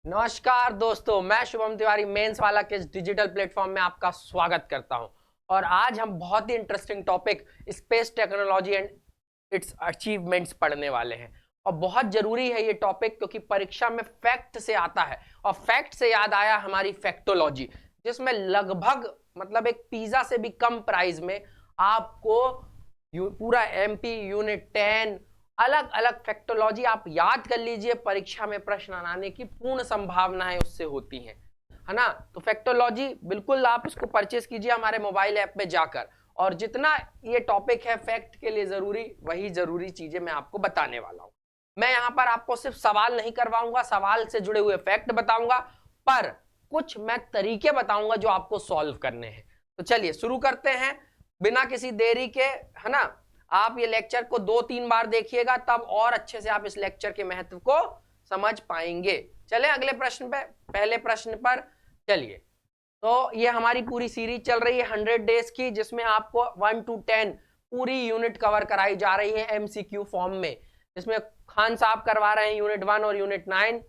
नमस्कार दोस्तों, मैं शुभम तिवारी मेंस वाला के इस डिजिटल प्लेटफॉर्म में आपका स्वागत करता हूं। और आज हम बहुत ही interesting topic space technology and its achievements पढ़ने वाले हैं। और बहुत जरूरी है ये टॉपिक क्योंकि परीक्षा में फैक्ट से आता है। और फैक्ट से याद आया हमारी फैक्टोलॉजी, जिसमें लगभग मतलब एक पिज्जा से भी कम प्राइस में आपको पूरा एमपी यूनिट 10 अलग अलग फैक्टोलॉजी आप याद कर लीजिए। परीक्षा में प्रश्न आने की पूर्ण संभावनाएं उससे होती हैं, है ना। तो फैक्टोलॉजी बिल्कुल आप इसको परचेस कीजिए हमारे मोबाइल ऐप में जाकर। और जितना ये टॉपिक है फैक्ट के लिए जरूरी, वही जरूरी चीजें मैं आपको बताने वाला हूं। मैं यहाँ पर आपको सिर्फ सवाल नहीं करवाऊंगा, सवाल से जुड़े हुए फैक्ट बताऊंगा, पर कुछ मैं तरीके बताऊंगा जो आपको सॉल्व करने हैं। तो चलिए शुरू करते हैं बिना किसी देरी के, है ना। आप ये लेक्चर को 2-3 बार देखिएगा, तब और अच्छे से आप इस लेक्चर के महत्व को समझ पाएंगे। चले अगले प्रश्न पे, पहले प्रश्न पर चलिए। तो ये हमारी पूरी सीरीज चल रही है 100 डेज की, जिसमें आपको 1 to 10 पूरी यूनिट कवर कराई जा रही है एमसीक्यू फॉर्म में। जिसमें खान साहब करवा रहे हैं यूनिट 1 और यूनिट 9,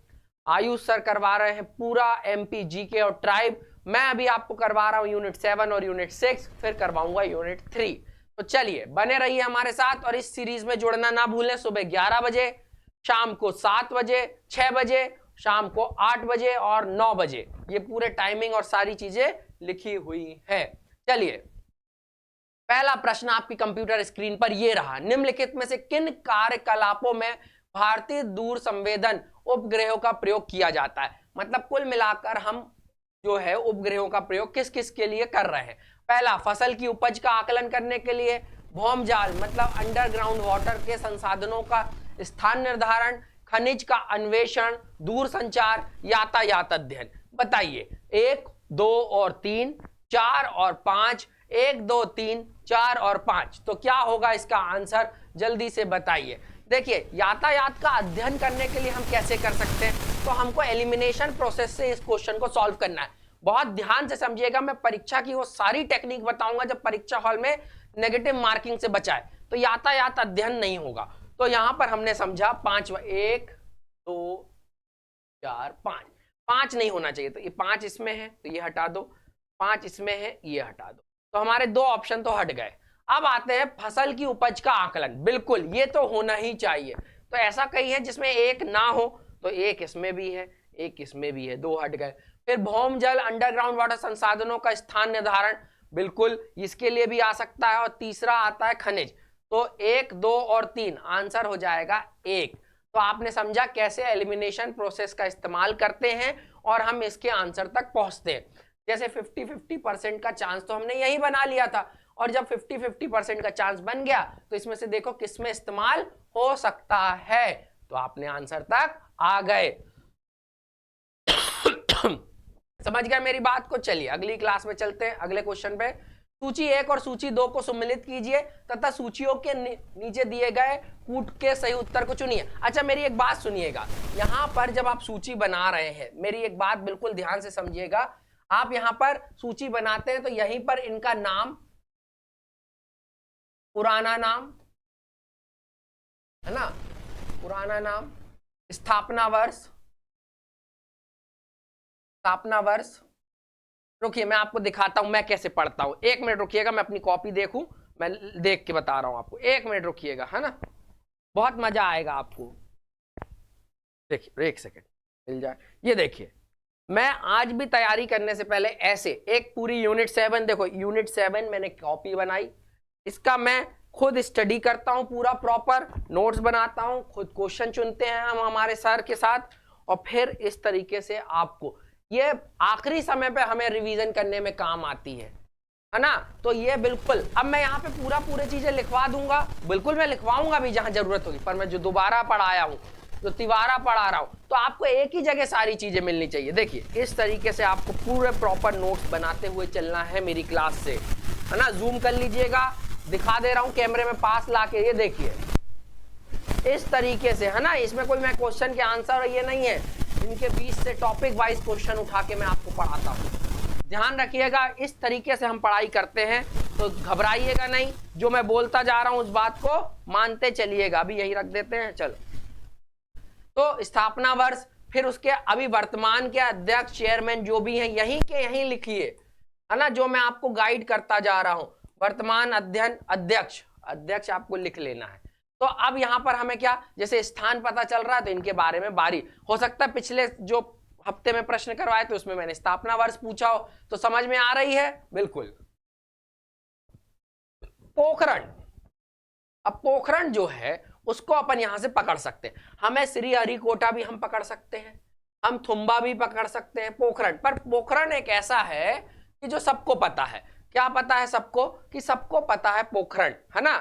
आयुष सर करवा रहे हैं पूरा एमपी जीके और ट्राइब। मैं अभी आपको करवा रहा हूँ यूनिट 7 और यूनिट 6, फिर करवाऊंगा यूनिट 3। तो चलिए बने रहिए हमारे साथ और इस सीरीज में जुड़ना ना भूलें। सुबह 11 बजे, शाम को 7 बजे, 6 बजे, शाम को 8 बजे और 9 बजे, ये पूरे टाइमिंग और सारी चीजें लिखी हुई है। चलिए पहला प्रश्न आपकी कंप्यूटर स्क्रीन पर ये रहा। निम्नलिखित में से किन कार्यकलापों में भारतीय दूर संवेदन उपग्रहों का प्रयोग किया जाता है। मतलब कुल मिलाकर हम जो है उपग्रहों का प्रयोग किस किस के लिए कर रहे हैं। पहला, फसल की उपज का आकलन करने के लिए। भौमजाल मतलब अंडरग्राउंड वाटर के संसाधनों का स्थान निर्धारण, खनिज का अन्वेषण, दूर संचार, यातायात अध्ययन। बताइए 1, 2 और 3, 4 और 5, 1, 2, 3, 4 और 5। तो क्या होगा इसका आंसर, जल्दी से बताइए। देखिए यातायात का अध्ययन करने के लिए हम कैसे कर सकते हैं, तो हमको एलिमिनेशन प्रोसेस से इस क्वेश्चन को सॉल्व करना है। बहुत ध्यान से समझिएगा, मैं परीक्षा की वो सारी टेक्निक बताऊंगा जब परीक्षा हॉल में नेगेटिव मार्किंग से बचाए। तो यातायात अध्ययन नहीं होगा। तो यहां पर हमने समझा 5, 1, 2, 4, 5 नहीं होना चाहिए, तो ये 5 इसमें है तो ये हटा दो, 5 इसमें है ये हटा दो। तो हमारे 2 ऑप्शन तो हट गए। अब आते हैं फसल की उपज का आकलन। बिल्कुल ये तो होना ही चाहिए। तो ऐसा कहीं है जिसमें 1 ना हो, तो 1 इसमें भी है, 1 इसमें भी है, 2 हट गए। फिर भौम जल अंडरग्राउंड वाटर संसाधनों का स्थान निर्धारण, बिल्कुल इसके लिए भी आ सकता है। और तीसरा आता है खनिज। तो 1, 2 और 3 आंसर हो जाएगा 1। तो आपने समझा कैसे एलिमिनेशन प्रोसेस का इस्तेमाल करते हैं और हम इसके आंसर तक पहुंचते हैं। जैसे 50-50% का चांस तो हमने यही बना लिया था, और जब 50-50% का चांस बन गया तो इसमें से देखो किसमें इस्तेमाल हो सकता है, तो आपने आंसर तक आ गए। समझ गए मेरी बात को। चलिए अगली क्लास में चलते हैं, अगले क्वेश्चन पे। सूची 1 और सूची 2 को सम्मिलित कीजिए तथा सूचियों के नीचे दिए गए कूट के सही उत्तर को चुनिए। अच्छा मेरी एक बात सुनिएगा, यहां पर जब आप सूची बना रहे हैं, मेरी एक बात बिल्कुल ध्यान से समझिएगा। आप यहां पर सूची बनाते हैं तो यहीं पर इनका नाम, पुराना नाम, है ना, पुराना नाम, स्थापना वर्ष, रुकिए मैं आपको दिखाता हूं मैं कैसे पढ़ता हूं। 1 मिनट रुकिएगा, मैं अपनी कॉपी देखूं, मैं देख के बता रहा हूं आपको। 1 मिनट रुकिएगा, है ना, बहुत मजा आएगा आपको। देखिए 1 सेकेंड मिल जाए। ये देखिए मैं आज भी तैयारी करने से पहले ऐसे एक पूरी यूनिट 7, देखो यूनिट 7 मैंने कॉपी बनाई, इसका मैं खुद स्टडी करता हूं, पूरा प्रॉपर नोट्स बनाता हूं, खुद क्वेश्चन चुनते हैं हम हमारे सर के साथ, और फिर इस तरीके से आपको ये आखिरी समय पे हमें रिवीजन करने में काम आती है ना। तो ये बिल्कुल अब मैं यहाँ पे पूरी चीजें लिखवा दूंगा, बिल्कुल मैं लिखवाऊंगा भी जहां जरूरत होगी, पर मैं जो दोबारा पढ़ाया हूं, जो तिवारा पढ़ा रहा हूं, तो आपको एक ही जगह सारी चीजें मिलनी चाहिए। देखिए इस तरीके से आपको पूरे प्रॉपर नोट्स बनाते हुए चलना है मेरी क्लास से, है ना। जूम कर लीजिएगा, दिखा दे रहा हूं कैमरे में पास लाके, ये देखिए इस तरीके से, है ना। इसमें कोई मैं क्वेश्चन के आंसर ये नहीं है, इनके बीच से टॉपिक वाइज क्वेश्चन उठा के मैं आपको पढ़ाता हूं। ध्यान रखिएगा इस तरीके से हम पढ़ाई करते हैं, तो घबराइएगा नहीं, जो मैं बोलता जा रहा हूं उस बात को मानते चलिएगा। अभी यही रख देते हैं, चलो। तो स्थापना वर्ष, फिर उसके अभी वर्तमान के अध्यक्ष चेयरमैन जो भी हैं यहीं के यहीं लिखिए, है ना, जो मैं आपको गाइड करता जा रहा हूं। वर्तमान अध्यक्ष अध्यक्ष आपको लिख लेना है। तो अब यहां पर हमें क्या, जैसे स्थान पता चल रहा है तो इनके बारे में बारी हो सकता है पिछले जो हफ्ते में प्रश्न करवाए थे उसमें मैंने स्थापना वर्ष पूछा हो, तो समझ में आ रही है बिल्कुल। पोखरण, अब पोखरण जो है उसको अपन यहां से पकड़ सकते हैं। हमें श्रीहरिकोटा भी हम पकड़ सकते हैं, हम थुम्बा भी पकड़ सकते हैं। पोखरण पर पोखरण एक ऐसा है कि जो सबको पता है। क्या पता है सबको? कि सबको पता है पोखरण, है ना।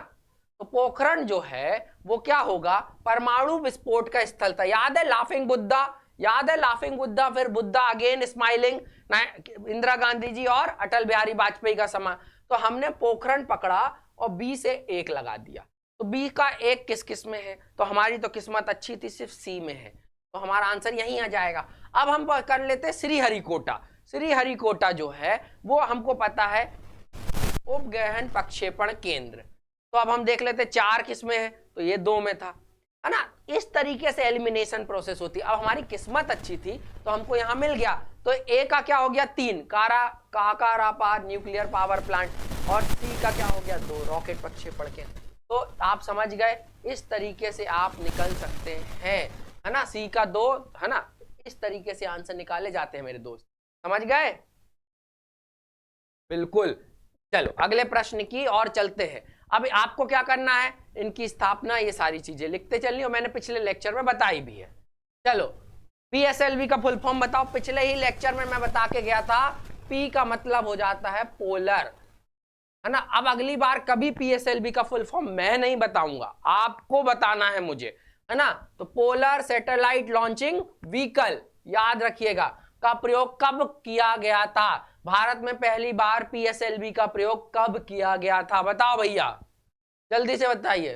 तो पोखरण जो है वो क्या होगा? परमाणु विस्फोट का स्थल था। याद है लाफिंग बुद्धा? याद है लाफिंग बुद्धा, फिर बुद्धा अगेन स्माइलिंग, इंदिरा गांधी जी और अटल बिहारी वाजपेयी का समय। तो हमने पोखरण पकड़ा और बी से 1 लगा दिया। तो बी का 1 किस किस में है? तो हमारी तो किस्मत अच्छी थी, सिर्फ सी में है, तो हमारा आंसर यहीं आ जाएगा। अब हम कर लेते हैं श्रीहरिकोटा। श्रीहरिकोटा जो है वो हमको पता है उपग्रहण प्रक्षेपण केंद्र। तो अब हम देख लेते हैं 4 किस में है, तो ये 2 में था, है ना। इस तरीके से एलिमिनेशन प्रोसेस होती है। अब हमारी किस्मत अच्छी थी तो हमको यहां मिल गया। तो ए का क्या हो गया? 3 काकारापार न्यूक्लियर पावर प्लांट, और सी का क्या हो गया? 2 रॉकेट प्रक्षेपण केंद्र। तो आप समझ गए, इस तरीके से आप निकल सकते हैं, है ना। सी का 2, है ना। इस तरीके से आंसर निकाले जाते हैं मेरे दोस्त, समझ गए? बिल्कुल। चलो अगले प्रश्न की और चलते हैं। अब आपको क्या करना है? इनकी स्थापना, ये सारी चीजें लिखते चलनी, और मैंने पिछले लेक्चर में बताई भी है। चलो पीएसएलवी का फुल फॉर्म बताओ। पिछले ही लेक्चर में मैं बता के गया था, पी का मतलब हो जाता है पोलर, है ना। अब अगली बार कभी पीएसएलवी का फुल फॉर्म मैं नहीं बताऊंगा, आपको बताना है मुझे, है ना। तो पोलर सैटेलाइट लॉन्चिंग व्हीकल, याद रखिएगा, का प्रयोग कब किया गया था? भारत में पहली बार पीएसएलवी का प्रयोग कब किया गया था? बताओ भैया, जल्दी से बताइए,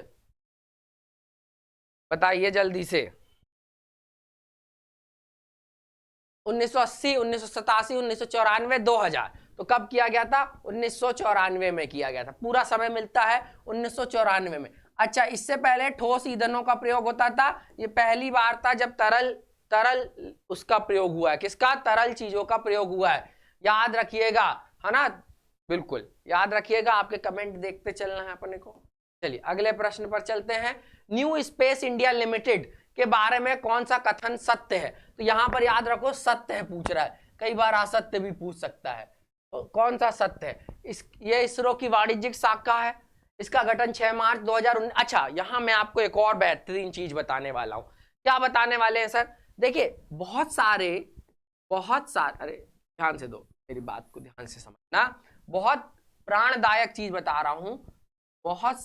बताइए जल्दी से। 1980, 1987, 1994, 2000। तो कब किया गया था? 1994 में किया गया था। पूरा समय मिलता है 1994 में। अच्छा, इससे पहले ठोस ईंधनों का प्रयोग होता था। ये पहली बार था जब तरल उसका प्रयोग हुआ है। किसका? तरल चीजों का प्रयोग हुआ है, याद रखिएगा, है ना। बिल्कुल याद रखिएगा, आपके कमेंट देखते चलना है अपने को। चलिए अगले प्रश्न पर चलते हैं। न्यू स्पेस इंडिया लिमिटेड के बारे में कौन सा कथन सत्य है? तो यहां पर याद रखो सत्य है पूछ रहा है, कई बार असत्य भी पूछ सकता है। तो कौन सा सत्य है? ये इसरो की वाणिज्यिक शाखा है, इसका गठन 6 मार्च 2019। अच्छा, यहां मैं आपको एक और बेहतरीन चीज बताने वाला हूं। क्या बताने वाले हैं सर? देखिए बहुत सारे, अरे ध्यान से दो, मेरी बात को ध्यान से समझना, बहुत प्राणदायक चीज बता रहा हूं। बहुत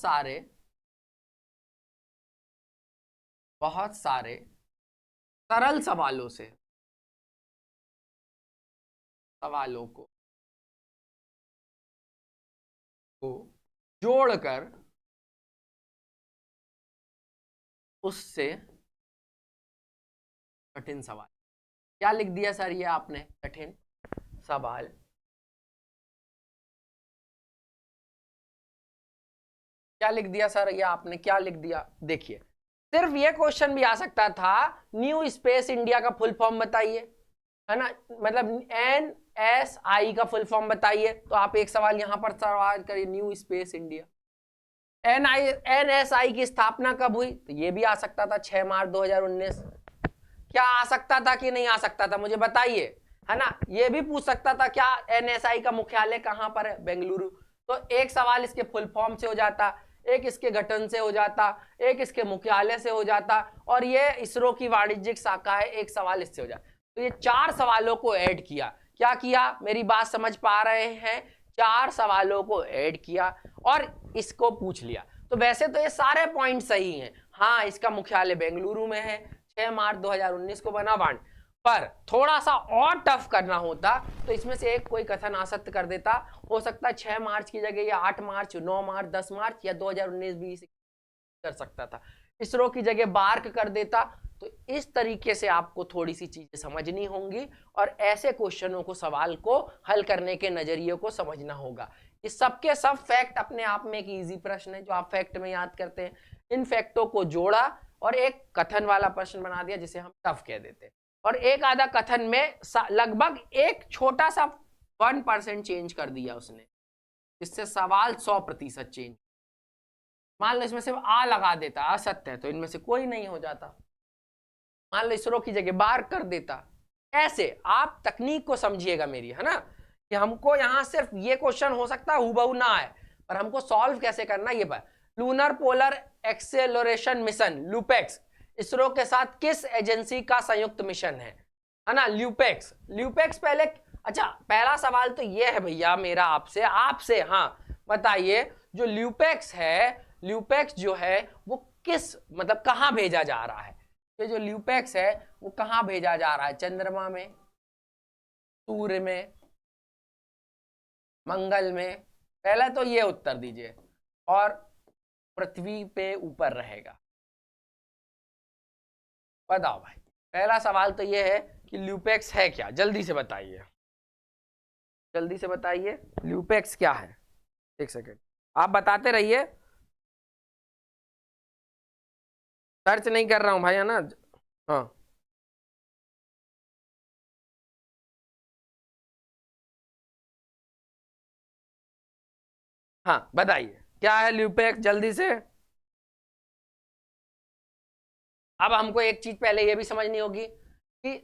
सारे सरल सवालों को जोड़कर उससे कठिन सवाल। क्या लिख दिया सर ये आपने? कठिन सवाल। क्या लिख दिया सर ये आपने? क्या लिख दिया? देखिए, सिर्फ ये क्वेश्चन भी आ सकता था, न्यू स्पेस इंडिया का फुल फॉर्म बताइए, है ना। मतलब NSI का फुल फॉर्म बताइए। तो आप एक सवाल यहां पर सवाल करिए, न्यू स्पेस इंडिया। NSI की स्थापना कब हुई? तो ये भी आ सकता था 6 मार्च 2019। क्या आ सकता था कि नहीं आ सकता था? मुझे बताइए, है ना। ये भी पूछ सकता था क्या NSI का मुख्यालय कहां पर है? बेंगलुरु। तो एक सवाल इसके फुल फॉर्म से हो जाता, एक इसके गठन से हो जाता, एक इसके मुख्यालय से हो जाता, और ये इसरो की वाणिज्यिक शाखा है, एक सवाल इससे हो जाता। तो ये 4 सवालों को ऐड किया। क्या किया? मेरी बात समझ पा रहे हैं? 4 सवालों को ऐड किया और इसको पूछ लिया। तो वैसे तो ये सारे पॉइंट सही हैं। हाँ, इसका मुख्यालय बेंगलुरु में है, 6 मार्च 2019 को बना वाण। पर थोड़ा सा और टफ करना होता तो इसमें से एक कोई कथन असत्य कर देता। हो सकता है 6 मार्च की जगह या 8 मार्च, 9 मार्च, 10 मार्च या 2019 भी कर सकता था। इसरो की जगह बार्क कर देता। तो इस तरीके से आपको थोड़ी सी चीजें समझनी होंगी और ऐसे क्वेश्चनों को, सवाल को हल करने के नजरिए को समझना होगा। इस सबके सब फैक्ट अपने आप में एक इजी प्रश्न है जो आप फैक्ट में याद करते हैं। इन फैक्टों को जोड़ा और एक कथन वाला प्रश्न बना दिया जिसे हम टफ कह देते हैं। और एक आधा कथन में लगभग एक छोटा सा 1% चेंज कर दिया उसने, इससे सवाल 100% चेंज। मान लो इसमें सिर्फ आ लगा देता, असत्य है, तो इनमें से कोई नहीं हो जाता। मान लो इसरो की जगह बार कर देता। ऐसे आप तकनीक को समझिएगा मेरी, है ना, कि हमको यहां सिर्फ ये क्वेश्चन हो सकता है हूबहू ना आए, पर हमको सॉल्व कैसे करना ये पता। Lunar polar acceleration mission LUPEX ISRO के साथ किस एजेंसी का संयुक्त मिशन है ना, ल्यूपेक्स। ल्यूपेक्स पहले, अच्छा पहला सवाल तो ये है भैया मेरा आपसे हाँ बताइए, जो ल्यूपेक्स है, ल्यूपेक्स जो है वो किस मतलब कहां भेजा जा रहा है? ये जो ल्यूपेक्स है वो कहां भेजा जा रहा है? चंद्रमा में, सूर्य में, मंगल में? पहले तो ये उत्तर दीजिए। और पृथ्वी पे ऊपर रहेगा। बताओ भाई, पहला सवाल तो ये है कि ल्यूपेक्स है क्या, जल्दी से बताइए, जल्दी से बताइए ल्यूपेक्स क्या है। एक सेकेंड आप बताते रहिए, सर्च नहीं कर रहा हूं भाई, है ना। हाँ हाँ बताइए क्या है ल्यूपेक्स जल्दी से। अब हमको एक चीज पहले ये भी समझनी होगी कि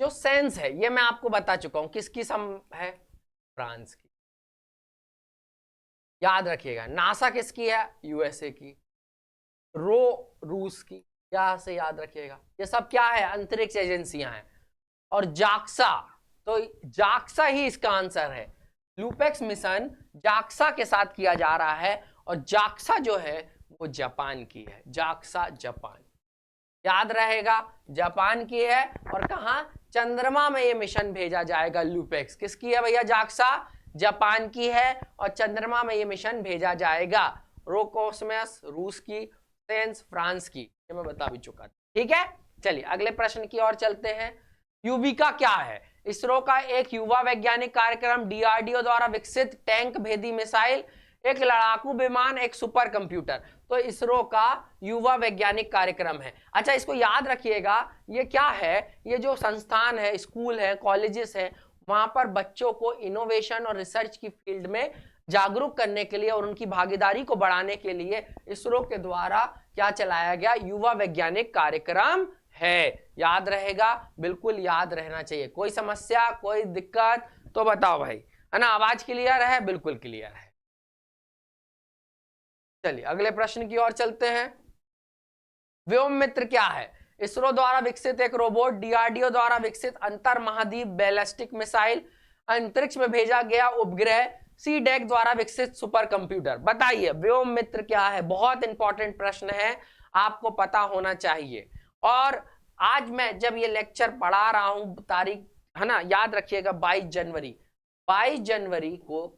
जो सेंस है ये मैं आपको बता चुका हूं किसकी सम है, फ्रांस की। याद रखिएगा, नासा किसकी है, यूएसए की। रो रूस की, यहां से याद रखिएगा। ये सब क्या है, अंतरिक्ष एजेंसियां हैं। और जाक्सा, तो जाक्सा ही इसका आंसर है। लूपेक्स मिशन जाक्सा के साथ किया जा रहा है, और जाक्सा जो है वो जापान की है। जाक्सा जापान, याद रहेगा, जापान की है। और कहा, चंद्रमा में ये मिशन भेजा जाएगा। लूपेक्स किसकी है भैया, जाक्सा जापान की है, और चंद्रमा में ये मिशन भेजा जाएगा। रोकोस्मस रूस की, सेंस फ्रांस की, ये मैं बता भी चुका था। ठीक है, चलिए अगले प्रश्न की ओर चलते हैं। यूविका क्या है? इसरो का एक युवा वैज्ञानिक कार्यक्रम, डीआरडीओ द्वारा विकसित टैंक भेदी मिसाइल, एक लड़ाकू विमान, एक सुपर कंप्यूटर। तो इसरो का युवा वैज्ञानिक कार्यक्रम है। अच्छा इसको याद रखिएगा, ये क्या है, ये जो संस्थान है, स्कूल है, कॉलेजेस है, वहां पर बच्चों को इनोवेशन और रिसर्च की फील्ड में जागरूक करने के लिए और उनकी भागीदारी को बढ़ाने के लिए इसरो के द्वारा क्या चलाया गया, युवा वैज्ञानिक कार्यक्रम है। याद रहेगा, बिल्कुल याद रहना चाहिए। कोई समस्या, कोई दिक्कत तो बताओ भाई, है ना। आवाज क्लियर है? बिल्कुल क्लियर है। चलिए अगले प्रश्न की ओर चलते हैं। व्योम मित्र क्या है? इसरो द्वारा विकसित एक रोबोट, डीआरडीओ द्वारा विकसित अंतर महाद्वीप बैलिस्टिक मिसाइल, अंतरिक्ष में भेजा गया उपग्रह, सी डेक द्वारा विकसित सुपर कंप्यूटर। बताइए व्योम मित्र क्या है? बहुत इंपॉर्टेंट प्रश्न है, आपको पता होना चाहिए। और आज मैं जब ये लेक्चर पढ़ा रहा हूं, तारीख है ना, याद रखिएगा 22 जनवरी, 22 जनवरी को,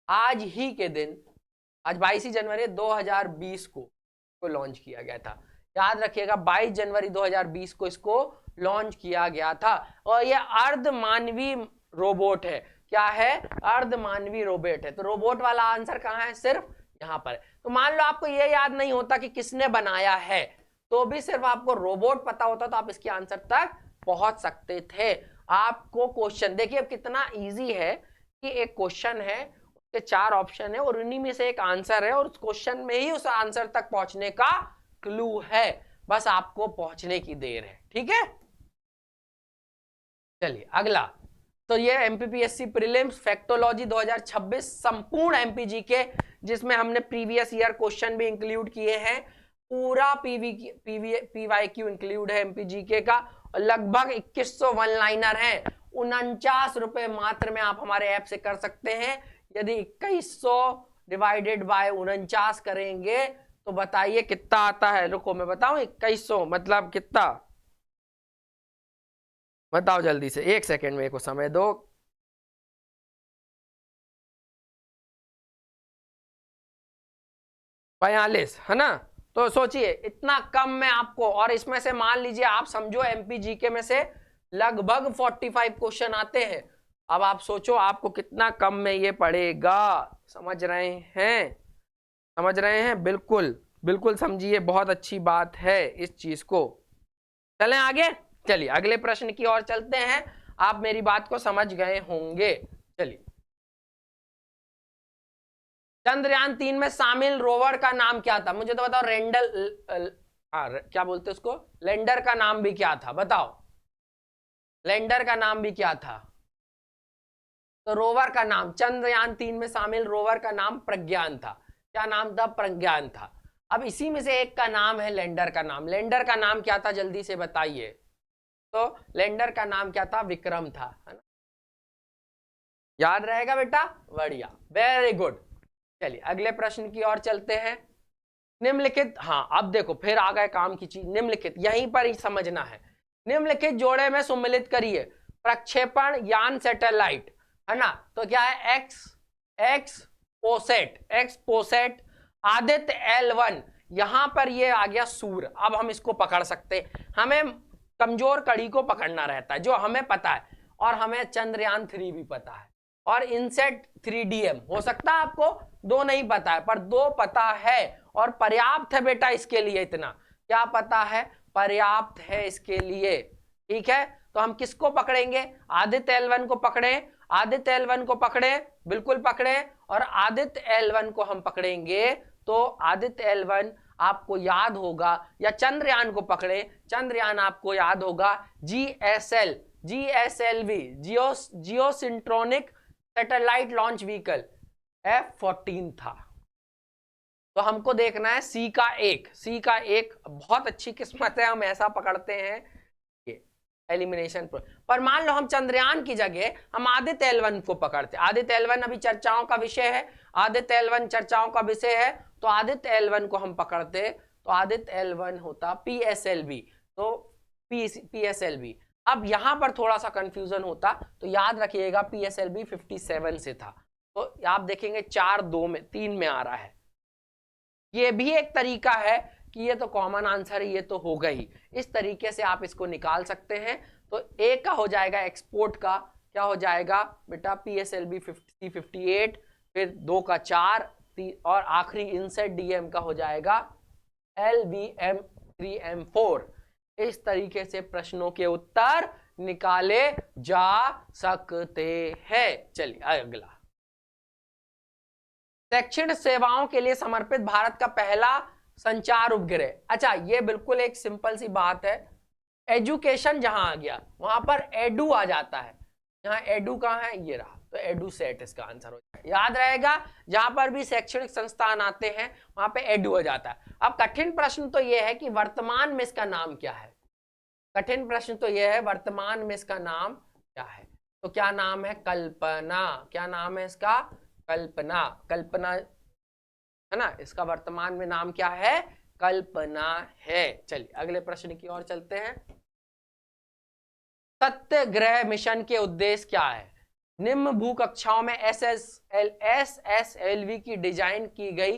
आज ही के दिन, आज 22 जनवरी 2020 को लॉन्च किया गया था। याद रखिएगा 22 जनवरी 2020 को इसको लॉन्च किया गया था। और ये अर्धमानवीय रोबोट है। क्या है? अर्धमानवीय रोबोट है। तो रोबोट वाला आंसर कहां है? सिर्फ यहां पर है। तो मान लो आपको ये याद नहीं होता कि किसने बनाया है, तो भी सिर्फ आपको रोबोट पता होता तो आप इसके आंसर तक पहुंच सकते थे। आपको क्वेश्चन देखिए कितना इजी है, कि एक क्वेश्चन है, उसके 4 ऑप्शन है, और उन्हीं में से एक आंसर है, और उस क्वेश्चन में ही उस आंसर तक पहुंचने का क्लू है। बस आपको पहुंचने की देर है। ठीक है, चलिए अगला। तो ये एमपीपीएससी प्रीलिम्स फैक्टोलॉजी 2026 संपूर्ण एमपीजी के, जिसमें हमने प्रीवियस ईयर क्वेश्चन भी इंक्लूड किए हैं, पूरा पीवाईक्यू इंक्लूड है एमपीजीके का। लगभग 2100 वन लाइनर है। 49 रुपए मात्र में आप हमारे ऐप से कर सकते हैं। यदि 2100 डिवाइडेड बाय 49 करेंगे तो बताइए कितना आता है। रुको मैं बताऊं, 2100 मतलब कितना, बताओ जल्दी से, एक सेकेंड मेरे को समय दो। बयालीस, है ना। तो सोचिए इतना कम में आपको, और इसमें से मान लीजिए आप समझो एमपीजीके में से लगभग 45 क्वेश्चन आते हैं। अब आप सोचो आपको कितना कम में ये पड़ेगा। समझ रहे हैं? समझ रहे हैं? बिल्कुल बिल्कुल समझिए, बहुत अच्छी बात है इस चीज को। चलें आगे। चलिए अगले प्रश्न की ओर चलते हैं, आप मेरी बात को समझ गए होंगे। चलिए, चंद्रयान 3 में शामिल रोवर का नाम क्या था? मुझे तो बताओ, क्या बोलते उसको, लैंडर का नाम भी क्या था? बताओ, लैंडर का नाम भी क्या था? तो रोवर का नाम, चंद्रयान 3 में शामिल रोवर का नाम प्रज्ञान था। क्या नाम था? प्रज्ञान था। अब इसी में से एक का नाम है लैंडर का नाम। लैंडर का नाम क्या था, जल्दी से बताइए। तो लैंडर का नाम क्या था? विक्रम था, है ना? याद रहेगा बेटा? बढ़िया, वेरी गुड। चलिए अगले प्रश्न की ओर चलते हैं। निम्नलिखित, हाँ अब देखो फिर आ गए काम की चीज। निम्नलिखित यहीं पर ही समझना है। निम्नलिखित जोड़े में सम्मिलित करिए प्रक्षेपण यान सैटेलाइट, है ना? तो क्या है? XPoSat, Aditya L1। यहां पर ये आ गया सूर्य। अब हम इसको पकड़ सकते हैं, हमें कमजोर कड़ी को पकड़ना रहता है जो हमें पता है, और हमें चंद्रयान 3 भी पता है, और इनसेट 3DM हो सकता है आपको 2 नहीं पता है, पर 2 पता है और पर्याप्त है बेटा इसके लिए। इतना क्या पता है? पर्याप्त है इसके लिए। ठीक है, तो हम किसको पकड़ेंगे? आदित्य L1 को पकड़े, आदित्य L1 को पकड़े, बिल्कुल पकड़े। और आदित्य L1 को हम पकड़ेंगे तो आदित्य L1 आपको याद होगा, या चंद्रयान को पकड़े, चंद्रयान आपको याद होगा GSLV, geosynchronous satellite launch vehicle F-14 था। तो हमको देखना है सी का एक। बहुत अच्छी किस्मत है, हम ऐसा पकड़ते हैं एलिमिनेशन पर। मान लो हम चंद्रयान की जगह हम आदित्य L1 को पकड़ते। आदित्य L1 अभी चर्चाओं का विषय है, आदित्य L1 चर्चाओं का विषय है, तो आदित्य L1 को हम पकड़ते तो आदित्य L1 होता PSLV। तो PSLV। अब यहां पर थोड़ा सा कंफ्यूजन होता, तो याद रखिएगा PSLV 57 से था। तो आप देखेंगे 3 में आ रहा है। ये भी एक तरीका है कि ये तो कॉमन आंसर है, ये तो हो गई। इस तरीके से आप इसको निकाल सकते हैं। तो ए का हो जाएगा एक्सपोर्ट का, क्या हो जाएगा बेटा? PSLV 58, फिर 2 का 4, और आखिरी इनसेट DM का हो जाएगा LVM 3M4। इस तरीके से प्रश्नों के उत्तर निकाले जा सकते हैं। चलिए अगला, शैक्षणिक सेवाओं के लिए समर्पित भारत का पहला संचार उपग्रह। अच्छा, ये बिल्कुल एक सिंपल सी बात है। एजुकेशन जहां आ गया वहां पर एडू आ जाता है। यहाँ एडू कहाँ है? ये रहा, तो एडू सेट इसका आंसर हो जाएगा। याद रहेगा, जहां पर भी शैक्षणिक संस्थान आते हैं वहां पे एडू हो जाता है। अब कठिन प्रश्न तो यह है कि वर्तमान में इसका नाम क्या है। कठिन प्रश्न तो यह है वर्तमान में इसका नाम क्या है। तो क्या नाम है? कल्पना। क्या नाम है इसका? कल्पना। कल्पना है ना, इसका वर्तमान में नाम क्या है? कल्पना है। चलिए अगले प्रश्न की ओर चलते हैं। सत्याग्रह मिशन के उद्देश्य क्या है? निम्न भू कक्षाओं में SSLV की डिजाइन की गई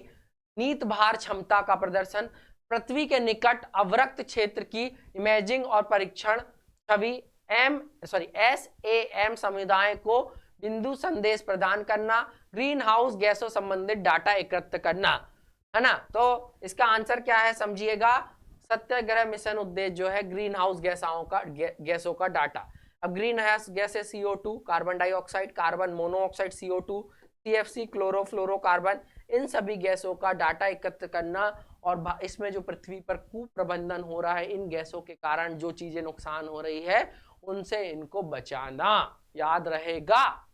नीत भार क्षमता का प्रदर्शन, पृथ्वी के निकट अवरक्त क्षेत्र की इमेजिंग और परीक्षण, छवि SAM समुदाय को बिंदु संदेश प्रदान करना, ग्रीन हाउस गैसों संबंधित डाटा एकत्र करना, है ना? तो इसका आंसर क्या है समझिएगा। सत्याग्रह मिशन उद्देश्य जो है ग्रीन हाउस गैसों का डाटा। अब ग्रीन हाउस गैस है CO2 carbon dioxide, carbon monoxide CO2, CFC chlorofluorocarbon, इन सभी गैसों का डाटा एकत्र करना, और इसमें जो पृथ्वी पर कुप्रबंधन हो रहा है, इन गैसों के कारण जो चीजें नुकसान हो रही है उनसे इनको बचाना। याद रहेगा।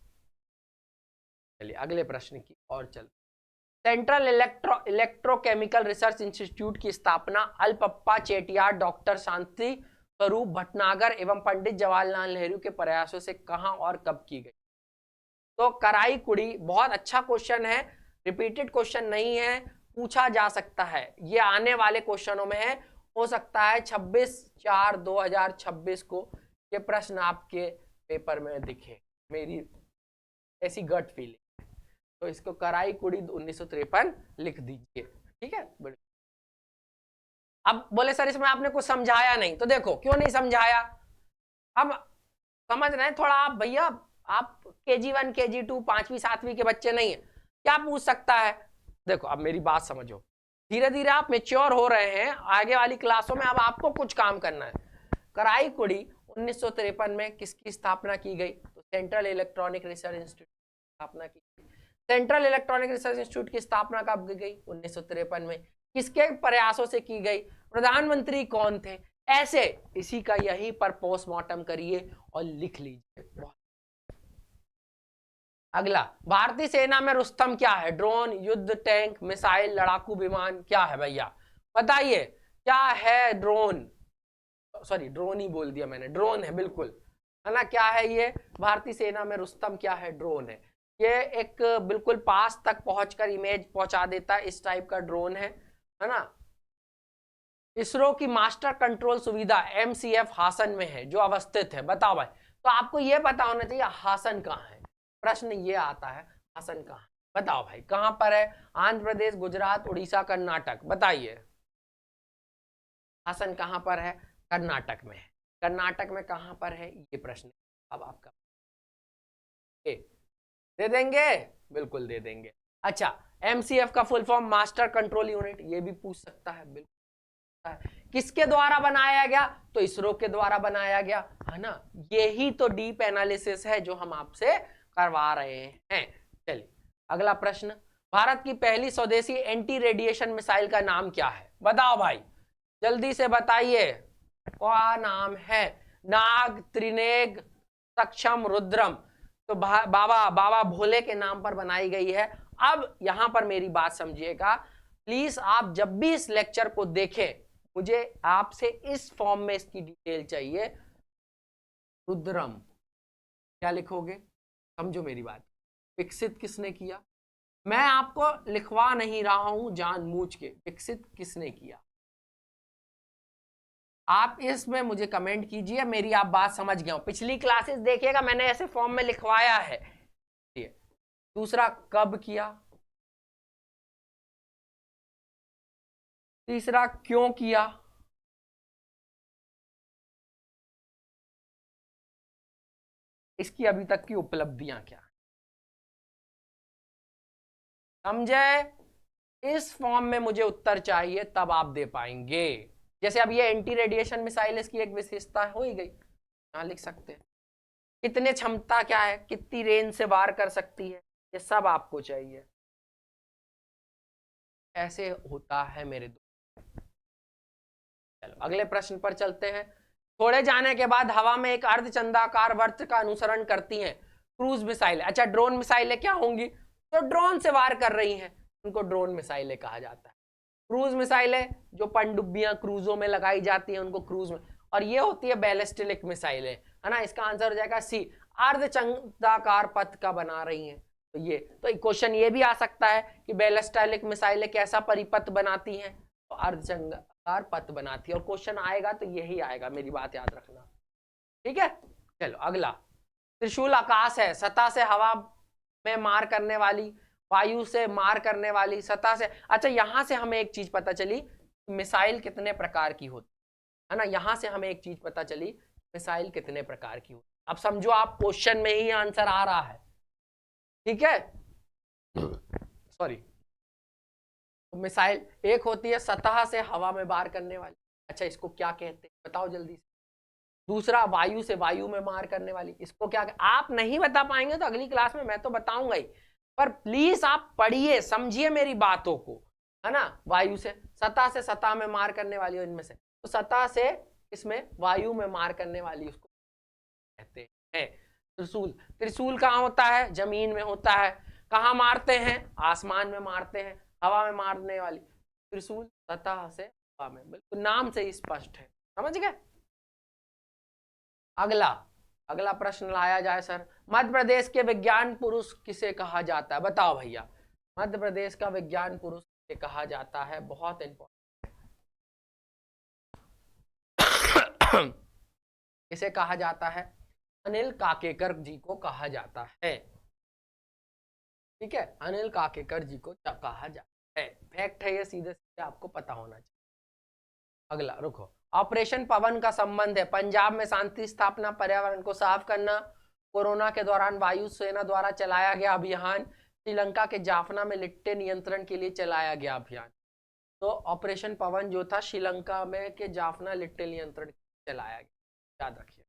चलिए अगले प्रश्न की ओर चलते। सेंट्रल इलेक्ट्रोकेमिकल रिसर्च इंस्टीट्यूट की स्थापना अल्पप्पा चेटियार, डॉक्टर शांति स्वरूप भटनागर एवं पंडित जवाहरलाल नेहरू के प्रयासों से कहां और कब की गई? तो कराईकुड़ी। बहुत अच्छा क्वेश्चन है, रिपीटेड क्वेश्चन नहीं है, पूछा जा सकता है, ये आने वाले क्वेश्चनों में है। हो सकता है 26/4/2026 को ये प्रश्न आपके पेपर में दिखे, मेरी ऐसी गट फीलिंग। तो इसको कराईकुड़ी 1953 लिख दीजिए। ठीक है, अब बोले सर इसमें आपने कुछ समझाया नहीं, तो देखो क्यों नहीं समझाया। अब समझ रहे हैं थोड़ा आप भैया, आप KG1 KG2 5वीं 7वीं के बच्चे नहीं है, क्या पूछ सकता है। देखो अब मेरी बात समझो, धीरे धीरे आप मेच्योर हो रहे हैं, आगे वाली क्लासों में अब आपको कुछ काम करना है। कराईकुड़ी 1953 में किसकी स्थापना की गई? तो सेंट्रल इलेक्ट्रॉनिक रिसर्च इंस्टीट्यूट की स्थापना की गई। सेंट्रल इलेक्ट्रॉनिक रिसर्च इंस्टीट्यूट की स्थापना कब की गई? 1953 में। किसके प्रयासों से की गई? प्रधानमंत्री कौन थे? ऐसे इसी का यहीं पर पोस्टमार्टम करिए और लिख लीजिए। अगला, भारतीय सेना में रुस्तम क्या है? ड्रोन, युद्ध टैंक, मिसाइल, लड़ाकू विमान, क्या है भैया बताइए? क्या है ड्रोन? सॉरी ड्रोन ही बोल दिया मैंने, ड्रोन है बिल्कुल, है ना। क्या है ये? भारतीय सेना में रुस्तम क्या है? ड्रोन है। ये एक बिल्कुल पास तक पहुंचकर इमेज पहुंचा देता है, इस टाइप का ड्रोन है ना। इसरो की मास्टर कंट्रोल सुविधा MCF हासन में है, जो अवस्थित है। बताओ भाई, तो आपको ये पता होना चाहिए हासन कहाँ है। प्रश्न ये आता है हासन कहाँ है, बताओ भाई कहाँ पर है? आंध्र प्रदेश, गुजरात, उड़ीसा, कर्नाटक, बताइए हासन कहाँ पर है? कर्नाटक में है। कर्नाटक में कहाँ पर है ये प्रश्न अब आपका। दे देंगे? बिल्कुल दे देंगे। अच्छा, MCF का full form master control unit, ये भी पूछ सकता है बिल्कुल। किसके द्वारा बनाया गया? तो इसरो के द्वारा बनाया गया, है ना। यही तो डीप एनालिसिस है जो हम आपसे करवा रहे हैं। चलिए अगला प्रश्न, भारत की पहली स्वदेशी एंटी रेडिएशन मिसाइल का नाम क्या है? बताओ भाई जल्दी से बताइए, क्या नाम है? नाग, त्रिनेग, सक्षम, रुद्रम। तो बाबा भोले के नाम पर बनाई गई है। अब यहां पर मेरी बात समझिएगा प्लीज, आप जब भी इस लेक्चर को देखें मुझे आपसे इस फॉर्म में इसकी डिटेल चाहिए। रुद्रम क्या लिखोगे? समझो मेरी बात, विकसित किसने किया? मैं आपको लिखवा नहीं रहा हूं जानबूझ के, विकसित किसने किया? आप इसमें मुझे कमेंट कीजिए, मेरी आप बात समझ गए हो। पिछली क्लासेस देखिएगा मैंने ऐसे फॉर्म में लिखवाया है। दूसरा, कब किया? तीसरा, क्यों किया? इसकी अभी तक की उपलब्धियां क्या? समझे? इस फॉर्म में मुझे उत्तर चाहिए, तब आप दे पाएंगे। जैसे अब ये एंटी रेडिएशन मिसाइल, इसकी एक विशेषता हो ही गई, यहां लिख सकते हैं। कितने क्षमता क्या है, कितनी रेंज से वार कर सकती है, ये सब आपको चाहिए। ऐसे होता है मेरे दोस्त। चलो अगले प्रश्न पर चलते हैं। छोड़े जाने के बाद हवा में एक अर्धचंद्राकार वृत्त का अनुसरण करती हैं क्रूज मिसाइल। अच्छा, ड्रोन मिसाइलें क्या होंगी? तो ड्रोन से वार कर रही हैं, उनको ड्रोन मिसाइलें कहा जाता है। क्रूज मिसाइलें जो पनडुब्बियां क्रूजों में लगाई जाती हैं उनको क्रूज में, और ये होती है बैलिस्टिक मिसाइलें, है ना। इसका आंसर हो जाएगा सी, अर्धचंद्राकार पथ का बना रही हैं। तो ये तो क्वेश्चन ये भी आ सकता है कि बैलिस्टिक मिसाइलें कैसा परिपथ बनाती हैं? तो अर्धचंद्राकार पथ बनाती है, और क्वेश्चन आएगा तो यही आएगा, मेरी बात याद रखना, ठीक है। चलो अगला, त्रिशूल आकाश है, सतह से हवा में मार करने वाली, वायु से मार करने वाली, सतह से। अच्छा, यहां से हमें एक चीज पता चली, मिसाइल कितने प्रकार की होती है ना। यहां से हमें एक चीज पता चली, मिसाइल कितने प्रकार की होती। अब समझो आप क्वेश्चन में ही आंसर आ रहा है, ठीक है। सॉरी, तो मिसाइल एक होती है सतह से हवा में वार करने वाली, अच्छा इसको क्या कहते हैं बताओ जल्दी से। दूसरा, वायु से वायु में मार करने वाली, इसको क्या आप नहीं बता पाएंगे तो अगली क्लास में मैं तो बताऊंगा ही, पर प्लीज आप पढ़िए, समझिए मेरी बातों को, है ना। वायु से सतह में मार करने वाली, इनमें से तो सतह से इसमें वायु में मार करने वाली उसको कहते हैं त्रिशूल। त्रिशूल कहाँ होता है? जमीन में होता है। कहाँ मारते हैं? आसमान में मारते हैं। हवा में मारने वाली त्रिशूल सतह से हवा में, बिल्कुल नाम से ही स्पष्ट है, समझ गए। अगला अगला प्रश्न लाया जाए सर, मध्य प्रदेश के विज्ञान पुरुष किसे कहा जाता है? बताओ भैया, मध्य प्रदेश का विज्ञान पुरुष किसे कहा जाता है? बहुत इंपॉर्टेंट। किसे कहा जाता है? अनिल काकेकर जी को कहा जाता है, ठीक है। अनिल काकेकर जी को कहा जाता है, फैक्ट है ये, सीधे सीधे आपको पता होना चाहिए। अगला रुको, ऑपरेशन पवन का संबंध है पंजाब में शांति स्थापना, पर्यावरण को साफ करना, कोरोना के दौरान वायुसेना द्वारा चलाया गया अभियान, श्रीलंका के जाफना में लिट्टे नियंत्रण के लिए चलाया गया अभियान। तो ऑपरेशन पवन जो था श्रीलंका में के जाफना लिट्टे नियंत्रण चलाया गया, याद रखिए।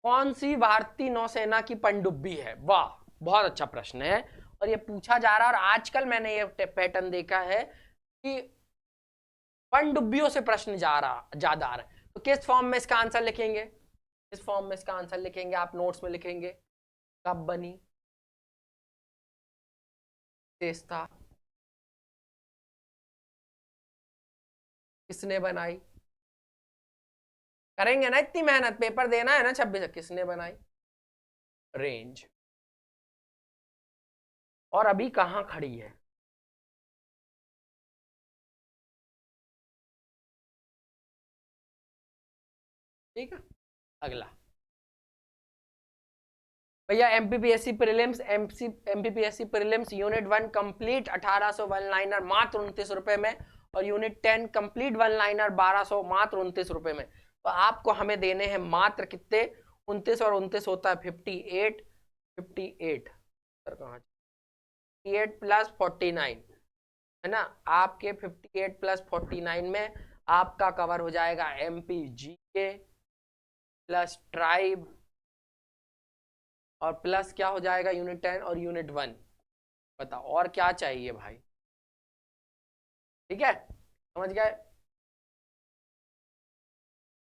कौन सी भारतीय नौसेना की पनडुब्बी है? वाह, बहुत अच्छा प्रश्न है और ये पूछा जा रहा है। और आजकल मैंने ये पैटर्न देखा है कि पनडुब्बियों से प्रश्न ज्यादा आ रहा है। तो किस फॉर्म में इसका आंसर लिखेंगे? किस फॉर्म में इसका आंसर लिखेंगे? आप नोट्स में लिखेंगे। कब बनी? तेस्ता। किसने बनाई? करेंगे ना इतनी मेहनत, पेपर देना है ना 26। किसने बनाई? रेंज। और अभी कहां खड़ी है? ठीक है, अगला भैया MPPSC prelims MPPSC prelims unit 1 complete 1800 one liner मात्र 29 रुपए में, और यूनिट 10 कंप्लीट वन लाइनर 1200 मात्र 29 रुपए में। तो आपको हमें देने हैं मात्र कितने? 29 और 29 होता है 58। 58 सर कहाँ? 58 प्लस 49 है ना। आपके 58 प्लस 49 में आपका कवर हो जाएगा एमपी जीके प्लस ट्राइब, और प्लस क्या हो जाएगा? यूनिट 10 और यूनिट 1। बताओ और क्या चाहिए भाई? ठीक है, समझ गए।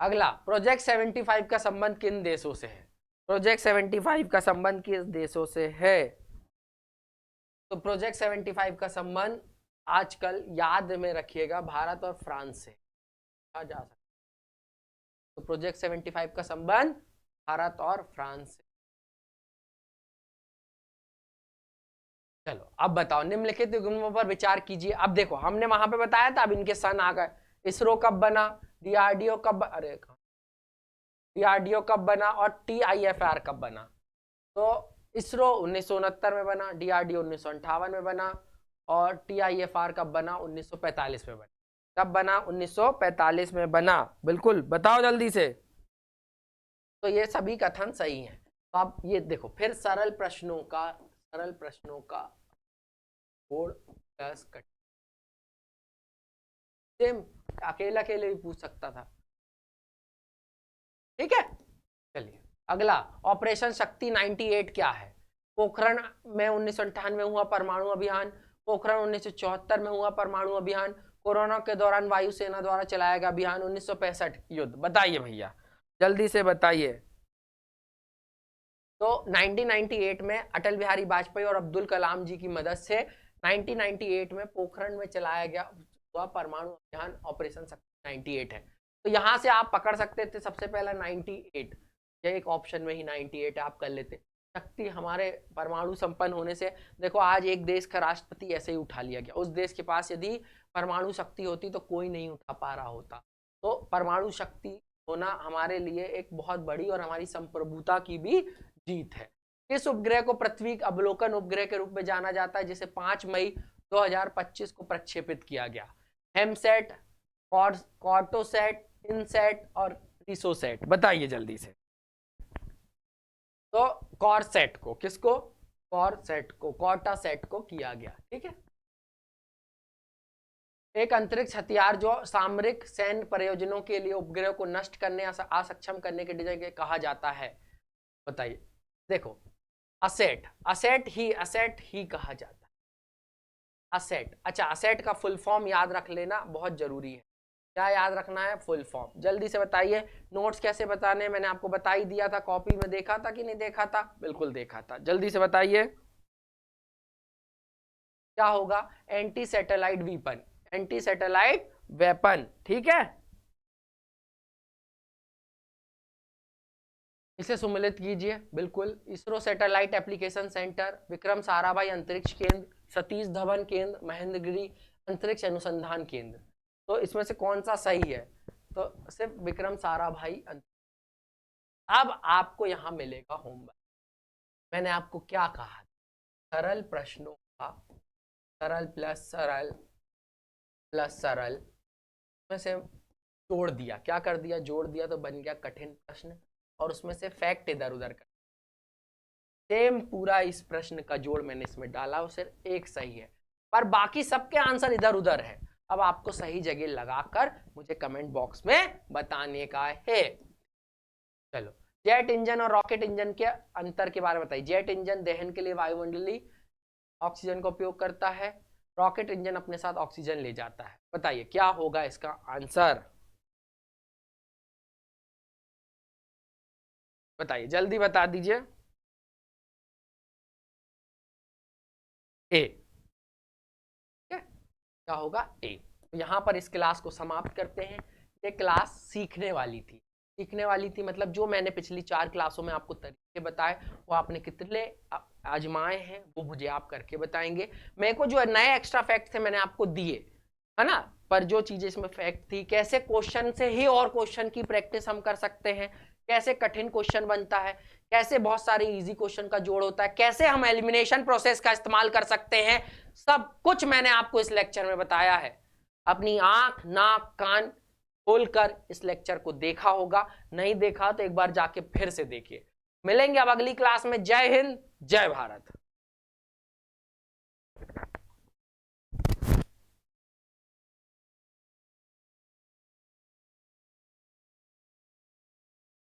अगला, प्रोजेक्ट 75 का संबंध किन देशों से है? प्रोजेक्ट 75 का संबंध किस देशों से है? तो प्रोजेक्ट 75 का संबंध आजकल याद में रखिएगा भारत और फ्रांस से कहा जा सकता है। तो प्रोजेक्ट 75 का संबंध भारत और फ्रांस से। चलो अब बताओ, निम्नलिखित गुणों पर विचार कीजिए। अब देखो हमने वहां पे बताया था, अब इनके सन आ गए। इसरो कब बना? डीआरडीओ कब? अरे डीआरडीओ कब बना? और टीआईएफआर कब बना? तो इसरो 1969 में बना, डीआरडीओ 1958 में बना, और टीआईएफआर कब बना? 1945 में बना। कब बना? 1945 में बना। बिल्कुल बताओ जल्दी से। तो ये सभी कथन सही हैं। तो अब ये देखो, फिर सरल प्रश्नों का बोर्ड प्लस कट सेम अकेला अकेले भी पूछ सकता था। ठीक है, चलिए अगला, ऑपरेशन शक्ति 98 क्या है? पोखरण में 1998 में हुआ परमाणु अभियान, पोखरण 1974 में हुआ परमाणु अभियान, कोरोना के दौरान वायुसेना द्वारा चलाया गया अभियान, 1965 युद्ध। बताइए भैया जल्दी से बताइए। तो 1998 में अटल बिहारी वाजपेयी और अब्दुल कलाम जी की मदद से 1998 में पोखरण में चलाया गया हुआ परमाणु अभियान ऑपरेशन शक्ति 98 है। तो यहां से आप पकड़ सकते थे सबसे पहला 98, या एक ऑप्शन में ही 98 आप कर लेते। शक्ति हमारे परमाणु संपन्न होने से, देखो आज एक देश का राष्ट्रपति ऐसे ही उठा लिया गया। उस देश के पास यदि परमाणु शक्ति होती तो कोई नहीं उठा पा रहा होता। तो परमाणु शक्ति होना हमारे लिए एक बहुत बड़ी और हमारी संप्रभुता की भी जीत है। इस उपग्रह को पृथ्वी अवलोकन उपग्रह के रूप में जाना जाता है, जिसे 5 मई 2025 को प्रक्षेपित किया गया। हेमसेट, कॉर्टोसेट, इनसेट और रिसोसेट। बताइए जल्दी से। तो कॉरसेट को, किसको? कॉरसेट को, कॉर्टासेट को किया गया। ठीक है, एक अंतरिक्ष हथियार जो सामरिक सैन्य प्रयोजनों के लिए उपग्रह को नष्ट करने या असक्षम करने के डिजाइन कहा जाता है। बताइए। देखो असेट, असेट ही कहा जाता है। असेट, अच्छा असेट का फुल फॉर्म याद रख लेना बहुत जरूरी है। क्या याद रखना है? Full form. जल्दी से बताइए। नोट्स कैसे बताने मैंने आपको बता ही दिया था, कॉपी में देखा था कि नहीं देखा था? बिल्कुल देखा था। जल्दी से बताइए क्या होगा? Anti satellite weapon, anti satellite weapon. ठीक है, इसे सम्मिलित कीजिए। बिल्कुल, ISRO satellite application centre, Vikram Sarabhai अंतरिक्ष केंद्र, सतीश धवन केंद्र, महेंद्रगिरी अंतरिक्ष अनुसंधान केंद्र। तो इसमें से कौन सा सही है? तो सिर्फ विक्रम साराभाई। अब आपको यहां मिलेगा होमवर्क। मैंने आपको क्या कहा? सरल प्रश्नों का सरल प्लस सरल प्लस सरल में से जोड़ दिया। क्या कर दिया? जोड़ दिया तो बन गया कठिन प्रश्न, और उसमें से फैक्ट इधर उधर कर। सेम पूरा इस प्रश्न का जोड़ मैंने इसमें डाला, और सिर्फ एक सही है, पर बाकी सबके आंसर इधर उधर है। अब आपको सही जगह लगाकर मुझे कमेंट बॉक्स में बताने का है। चलो जेट इंजन और रॉकेट इंजन के अंतर के बारे में बताइए। जेट इंजन दहन के लिए वायुमंडलीय ऑक्सीजन का उपयोग करता है, रॉकेट इंजन अपने साथ ऑक्सीजन ले जाता है। बताइए क्या होगा इसका आंसर, बताइए जल्दी बता दीजिए। ए, क्या होगा, ए। तो यहां पर इस क्लास को समाप्त करते हैं। ये क्लास सीखने वाली थी, सीखने वाली थी मतलब जो मैंने पिछली 4 क्लासों में आपको तरीके बताए वो आपने कितने आजमाए हैं वो मुझे आप करके बताएंगे। मेरे को जो नए एक्स्ट्रा फैक्ट थे मैंने आपको दिए है ना, पर जो चीजें इसमें फैक्ट थी, कैसे क्वेश्चन से ही और क्वेश्चन की प्रैक्टिस हम कर सकते हैं, कैसे कठिन क्वेश्चन बनता है, कैसे बहुत सारे इजी क्वेश्चन का जोड़ होता है, कैसे हम एलिमिनेशन प्रोसेस का इस्तेमाल कर सकते हैं, सब कुछ मैंने आपको इस लेक्चर में बताया है। अपनी आंख नाक कान खोलकर इस लेक्चर को देखा होगा, नहीं देखा तो एक बार जाके फिर से देखिए। मिलेंगे अब अगली क्लास में। जय हिंद, जय भारत।